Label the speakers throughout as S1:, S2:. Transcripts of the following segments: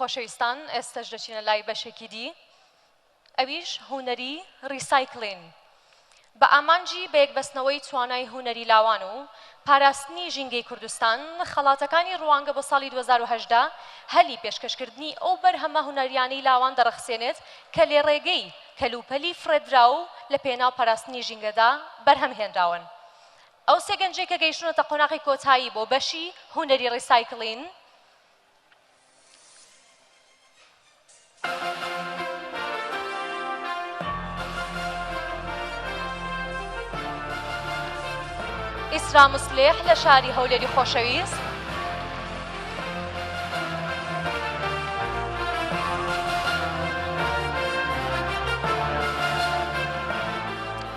S1: خۆشەویستان ئێستاش دەچینە لای بەشێکی دی ئەویش هونەری ریسایکلین بە ئامانجی بەیەکبەستنەوەی توانای هونەری لاوان و پاراستنی ژینگەی کوردستان خەڵاتەکانی ڕوانگە بۆ ساڵی 2018 هەلی پێشکەشکردنی ئەو بەرهەمە هونەریانەی لاوان دەرەخسێنێت کە لێ ڕێگەی کەلوپەلی فرێدرا و لە پێناو پاراستنی ژینگەدا بەرهەم هێنراون ئەو سێ گەنجەی کە گەیشتونەتە قۆناغی کۆتایی بۆ بەشی هونەری ریسایکلین ئیسرا مسلح لە شاری هەولێری خۆشەویست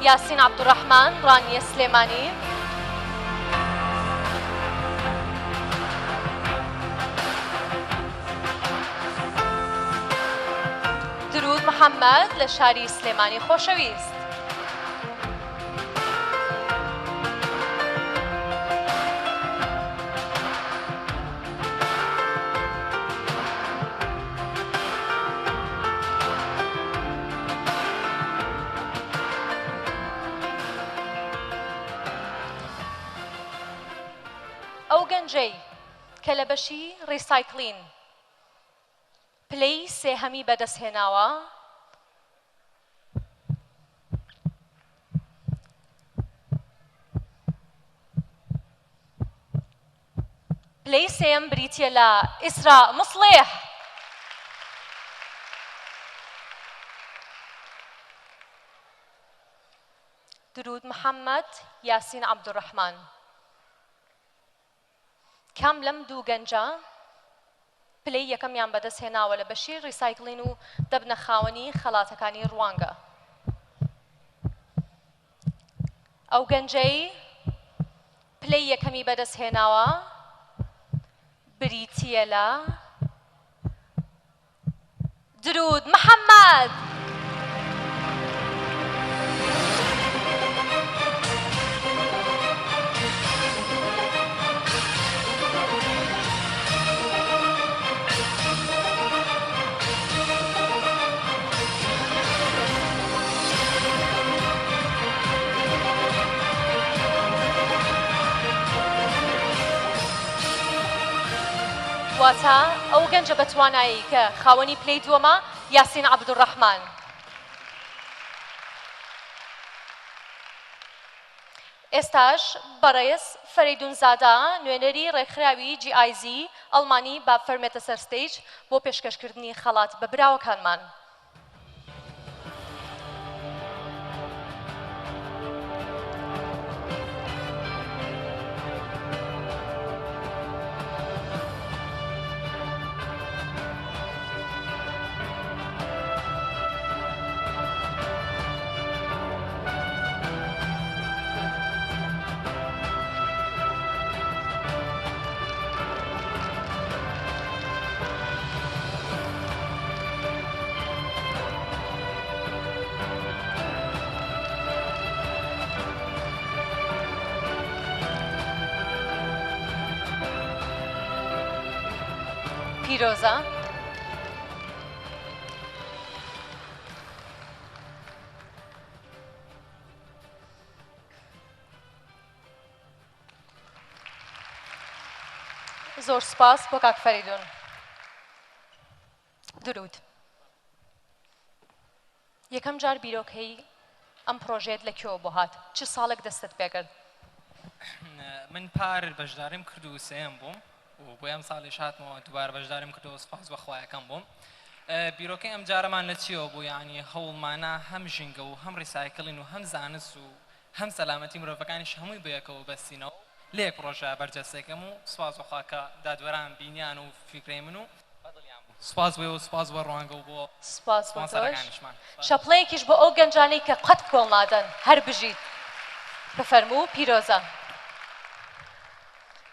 S1: یاسین عەبدوڕەحمان ڕانیە سلێمانی درود محەممەد لە شاری سلێمانی خۆشەویست ئەو گەنجەی کە لە بەشی ریسایکلین پلەی سێهەمی بەدەستهێناوە پلەی سێم بریتیە لە ئیسرا مسلح درود محەممەد یاسین عەبدوڕەحمان کام لەم دوو گەنجە پلەی یەکەمیان بەدەستهێناوە لە بەشی ریسایکلین و دەبنە خاوەنی خەڵاتەکانی ڕوانگە ئەو گەنجەی پلەی یەکەمی بەدەستهێناوە بریتیە لە درود محەممەد واتە ئەو گەنجە بە توانایی کە خاوەنی پلەی دووەمە یاسین عەبدوڕەحمان ئێستاش بەڕێز فەریدون زادا نوێنەری ڕێکخراوی GIZ ئەڵمانی با فەرمێتە سەر ستەیج بۆ پێشکەشکردنی خەڵات بە براوەکانمان پیرۆزە زۆر سپاس بۆ کاک فەریدون درود یەکەم جار بیرۆکەی ئەم پرۆژێت لەکوێوە بۆ هات چ ساڵێک دەستت پێکرد
S2: من پار بەشداریم کرد و سێم بووم و بۆ ئەم ساڵیش هاتمەوە دووبارە بەشداریم کردەوە سپاس بە خوایەکەم بووم بیرۆکەی ئەم جارەمان لە چیەوە بوو یعنی هەوڵمانە هەم ژینگە و هەم ریسایکلین و هەم زانست و هەم سەلامەتی مرۆڤەکانیش هەمووی بەیەکەوە بەستینەوە لە یەک پرۆژە بەرجەستێکەم و سپاس بەخوا کە دادوەران بینیان و فیکرەی من و بەدڵیان بوو سپاس بۆ و سپاس بۆ ڕوانگە و بۆ
S1: سپاس بۆ شەپڵەیەکیش بۆ ئەو گەنجانەی کە قەت کۆڵ نادەن هەر بژیت بفەرموو پیرۆزە